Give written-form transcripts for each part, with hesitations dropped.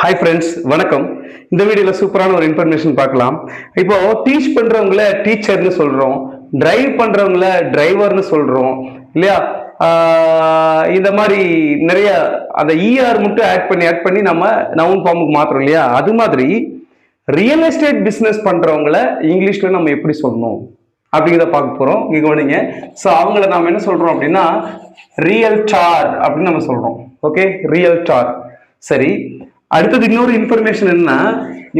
Hi friends, வணக்கம். இந்த வீடியோவில் சூப்பரான ஒரு இன்ஃபர்மேஷன் பார்க்கலாம். இப்போ டீச் பண்ணுறவங்கள டீச்சர்னு சொல்கிறோம், டிரைவ் பண்ணுறவங்கள டிரைவர்னு சொல்கிறோம் இல்லையா? இந்த மாதிரி நிறைய அந்த இஆர் மட்டும் ஆட் பண்ணி நம்ம நவுன் ஃபார்முக்கு மாற்றுறோம் இல்லையா? அது மாதிரி ரியல் எஸ்டேட் பிஸ்னஸ் பண்ணுறவங்கள இங்கிலீஷில் நம்ம எப்படி சொல்லணும் அப்படிங்கிறத பார்க்க போகிறோம். இங்கே கவனிங்க. ஸோ அவங்கள நாம் என்ன சொல்கிறோம் அப்படின்னா ரியல்டார் அப்படின்னு நம்ம சொல்கிறோம். ஓகே, ரியல்டார். சரி, அடுத்தது இன்னொரு இன்ஃபர்மேஷன் என்ன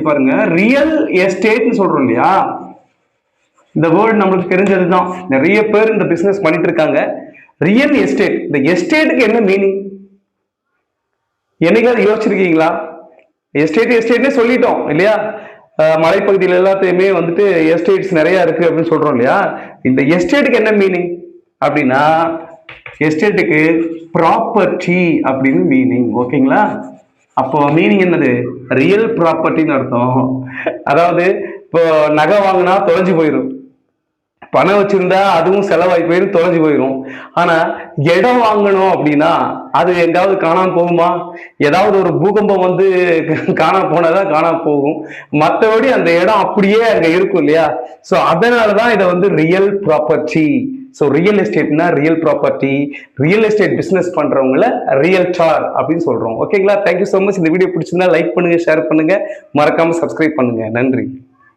பாருங்க, ரியல் எஸ்டேட்னு சொல்றோம் இல்லையா? இந்த வேர்டு நம்மளுக்கு தெரிஞ்சது தான். நிறைய பேர் இந்த பிசினஸ் பண்ணிட்டு இருக்காங்க. ரியல் எஸ்டேட், இந்த எஸ்டேட்டுக்கு என்ன மீனிங்? என்னைக்காவது யோசிச்சிருக்கீங்களா? எஸ்டேட்னே சொல்லிட்டோம் இல்லையா? மலைப்பகுதியில் எல்லாத்தையுமே வந்துட்டு எஸ்டேட்ஸ் நிறைய இருக்கு அப்படின்னு சொல்றோம் இல்லையா? இந்த எஸ்டேட்டுக்கு என்ன மீனிங் அப்படின்னா, எஸ்டேட்டுக்கு ப்ராப்பர்ட்டி அப்படின்னு மீனிங். ஓகேங்களா? அப்போ மீனிங் என்னது? ரியல் ப்ராப்பர்ட்டின்னு அர்த்தம். அதாவது இப்போ நகை வாங்கினா தொலைஞ்சு போயிடும், பணம் வச்சிருந்தா அதுவும் செலவாகி போயிடும், தொலைஞ்சு போயிடும். ஆனா இடம் வாங்கணும் அப்படின்னா அது எங்காவது காணாம போகுமா? ஏதாவது ஒரு பூகம்பம் வந்து காணாம போனாதான் காணாம போகும். மற்றபடி அந்த இடம் அப்படியே அங்க இருக்கும் இல்லையா? ஸோ அதனாலதான் இதை வந்து ரியல் ப்ராப்பர்ட்டி. ஸோ ரியல் எஸ்டேட்னா real property. Real estate business பண்றவங்கள ரியல்டார் அப்படின்னு சொல்றோம். ஓகேங்களா? Thank you so much. இந்த வீடியோ பிடிச்சிருந்தா லைக் பண்ணுங்க, ஷேர் பண்ணுங்க, மறக்காம சப்ஸ்கிரைப் பண்ணுங்க. நன்றி.